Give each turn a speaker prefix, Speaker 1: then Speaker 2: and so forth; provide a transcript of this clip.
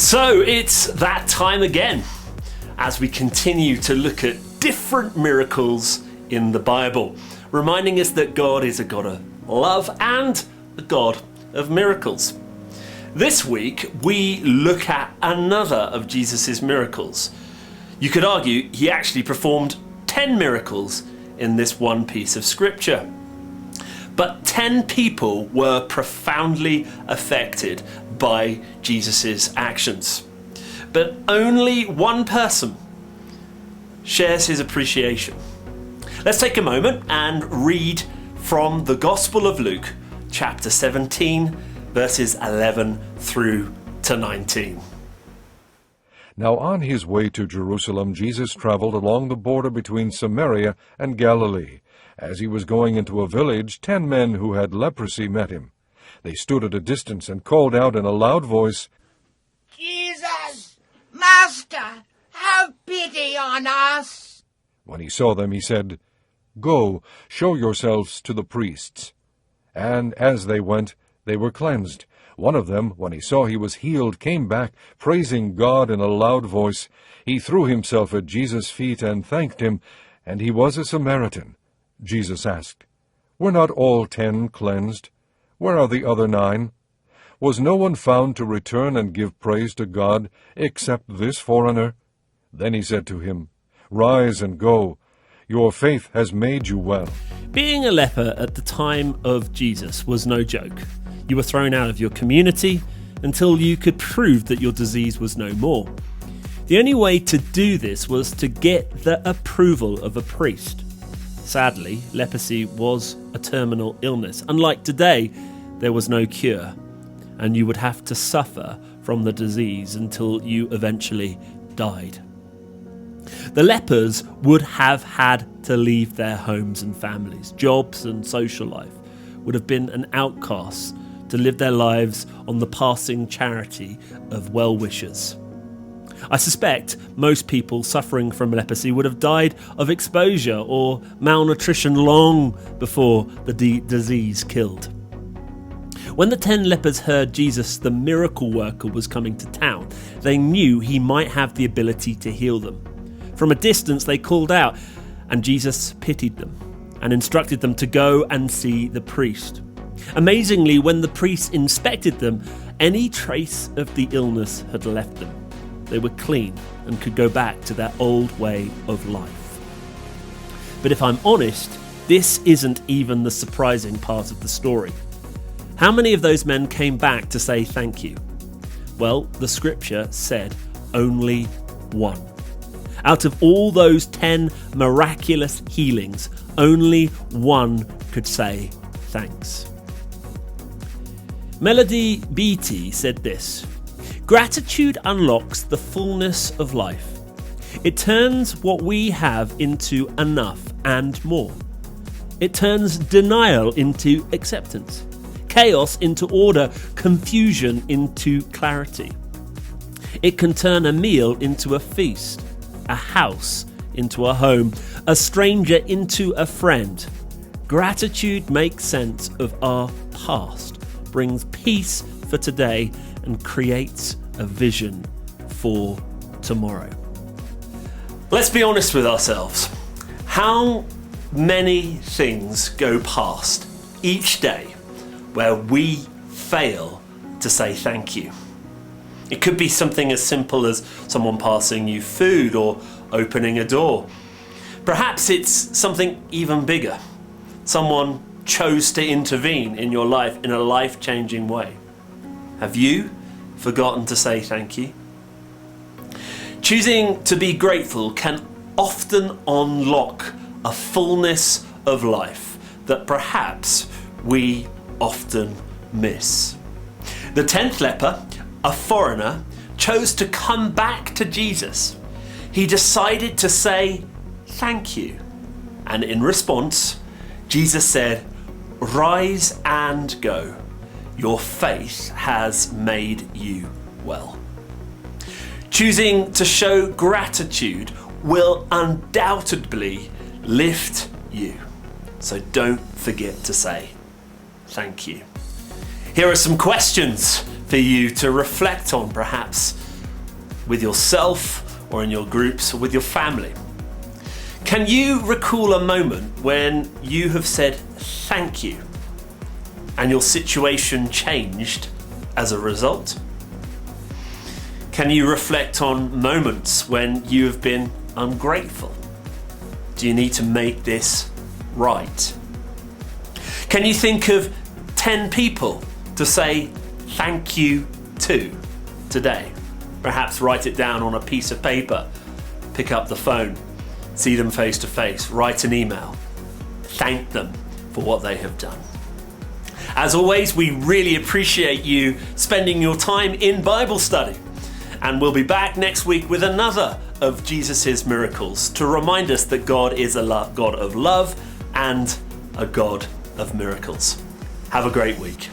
Speaker 1: So it's that time again as we continue to look at different miracles in the Bible, reminding us that God is a God of love and a God of miracles. This week we look at another of Jesus' miracles. You could argue he actually performed 10 miracles in this one piece of scripture. But 10 people were profoundly affected by Jesus' actions. But only one person shares his appreciation. Let's take a moment and read from the Gospel of Luke, chapter 17, verses 11 through to 19.
Speaker 2: Now on his way to Jerusalem, Jesus traveled along the border between Samaria and Galilee. As he was going into a village, 10 men who had leprosy met him. They stood at a distance and called out in a loud voice,
Speaker 3: "Jesus, Master, have pity on us."
Speaker 2: When he saw them, he said, "Go, show yourselves to the priests." And as they went, they were cleansed. One of them, when he saw he was healed, came back, praising God in a loud voice. He threw himself at Jesus' feet and thanked him, and he was a Samaritan. Jesus asked, "Were not all 10 cleansed? Where are the other 9? Was no one found to return and give praise to God, except this foreigner?" Then he said to him, "Rise and go. Your faith has made you well."
Speaker 1: Being a leper at the time of Jesus was no joke. You were thrown out of your community until you could prove that your disease was no more. The only way to do this was to get the approval of a priest. Sadly, leprosy was a terminal illness. Unlike today, there was no cure, and you would have to suffer from the disease until you eventually died. The lepers would have had to leave their homes and families. Jobs and social life would have been an outcast to live their lives on the passing charity of well-wishers. I suspect most people suffering from leprosy would have died of exposure or malnutrition long before the disease killed. When the 10 lepers heard Jesus, the miracle worker, was coming to town, they knew he might have the ability to heal them. From a distance they called out, and Jesus pitied them and instructed them to go and see the priest. Amazingly, when the priest inspected them, any trace of the illness had left them. They were clean and could go back to their old way of life. But if I'm honest, this isn't even the surprising part of the story. How many of those men came back to say thank you? Well, the scripture said only one. Out of all those 10 miraculous healings, only one could say thanks. Melody Beattie said this: "Gratitude unlocks the fullness of life. It turns what we have into enough and more. It turns denial into acceptance, chaos into order, confusion into clarity. It can turn a meal into a feast, a house into a home, a stranger into a friend. Gratitude makes sense of our past, brings peace for today, and creates a vision for tomorrow." Let's be honest with ourselves. How many things go past each day where we fail to say thank you? It could be something as simple as someone passing you food or opening a door. Perhaps it's something even bigger. Someone chose to intervene in your life in a life-changing way. Have you forgotten to say thank you? Choosing to be grateful can often unlock a fullness of life that perhaps we often miss. The 10th leper, a foreigner, chose to come back to Jesus. He decided to say thank you. And in response, Jesus said, "Rise and go. Your faith has made you well." Choosing to show gratitude will undoubtedly lift you. So don't forget to say thank you. Here are some questions for you to reflect on perhaps with yourself or in your groups or with your family? Can you recall a moment when you have said thank you and your situation changed as a result? Can you reflect on moments when you have been ungrateful? Do you need to make this right? Can you think of 10 people to say thank you to today? Perhaps write it down on a piece of paper, pick up the phone, see them face to face, write an email, thank them for what they have done. As always, we really appreciate you spending your time in Bible study. And we'll be back next week with another of Jesus' miracles to remind us that God is a God of love and a God of miracles. Have a great week.